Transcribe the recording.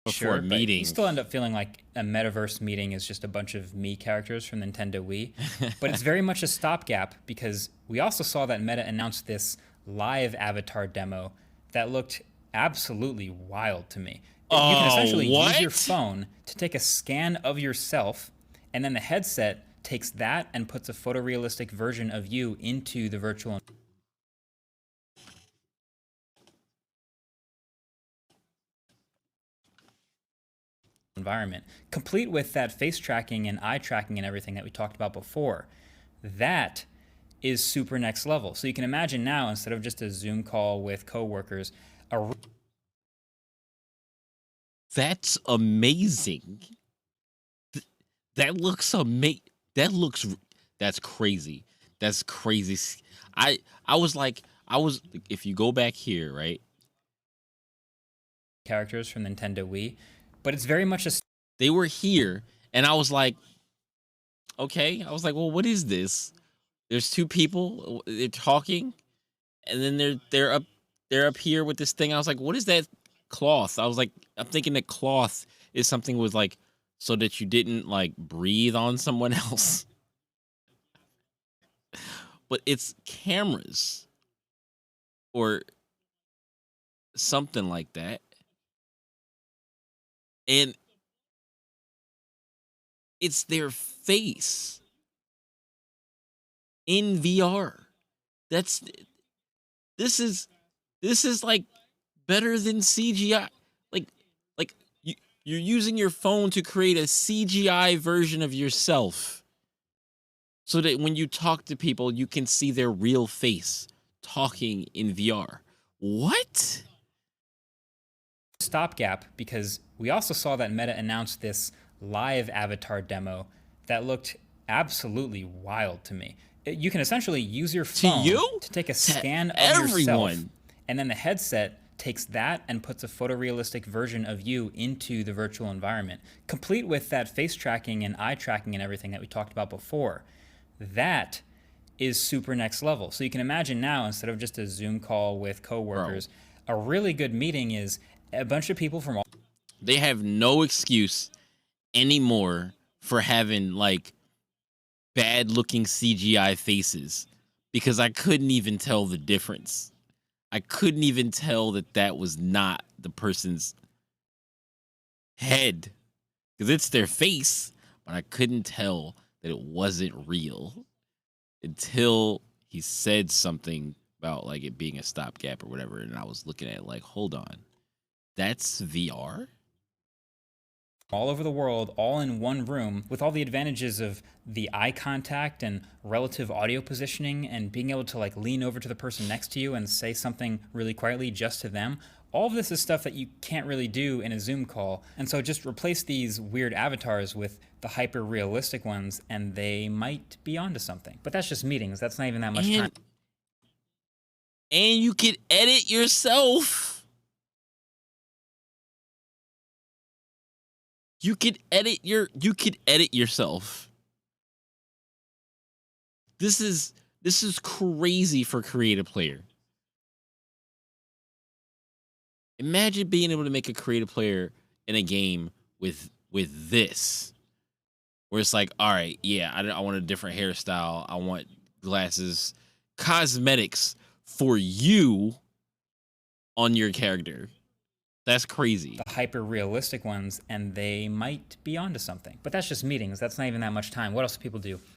before a Sure, but you meeting. still end up feeling like a metaverse meeting is just a bunch of Mii characters from Nintendo Wii. But it's very much a stopgap because we also saw that Meta announced this live avatar demo that looked absolutely wild to me. You can Oh, essentially use your what? phone to take a scan of yourself, and then the headset takes that and puts a photorealistic version of you into the virtual environment, complete with that face tracking and eye tracking and everything that we talked about before. That is super next level. So you can imagine now, instead of just a Zoom call with coworkers, That's amazing. That looks amazing. That looks. That's crazy. That's crazy. I was like, If you go back here, right? characters from Nintendo Wii, but it's very much a They were here, and I was like, okay. I was like, well, what is this? There's two people. They're talking, and then they're up here with this thing. I was like, what is that cloth? I was like, I'm thinking that cloth is something with like so that you didn't like breathe on someone else. But it's cameras or something like that. And it's their face in VR. That's this is like better than CGI. Like you're using your phone to create a CGI version of yourself so that when you talk to people, you can see their real face talking in VR. What? stopgap because we also saw that Meta announced this live avatar demo that looked absolutely wild to me. You can essentially use your phone to take a scan of yourself, and then the headset takes that and puts a photorealistic version of you into the virtual environment, complete with that face tracking and eye tracking and everything that we talked about before. That is super next level. So you can imagine now, instead of just a Zoom call with coworkers, a really good meeting is a bunch of people from all. They have no excuse anymore for having like bad looking CGI faces because I couldn't even tell the difference. I couldn't even tell that that was not the person's head because it's their face, but I couldn't tell that it wasn't real until he said something about like it being a stopgap or whatever. And I was looking at it like, hold on, that's VR? All over the world, all in one room, with all the advantages of the eye contact and relative audio positioning and being able to like lean over to the person next to you and say something really quietly just to them. All of this is stuff that you can't really do in a Zoom call. And so just replace these weird avatars with the hyper realistic ones and they might be onto something. But that's just meetings. That's not even that much time. And you can edit yourself. You could edit yourself. This is crazy for creative player. Imagine being able to make a creative player in a game with this. Where it's like, all right, yeah, I want a different hairstyle. I want glasses, cosmetics for you on your character. That's crazy. The hyper realistic ones, and they might be onto something. But that's just meetings. That's not even that much time. What else do people do?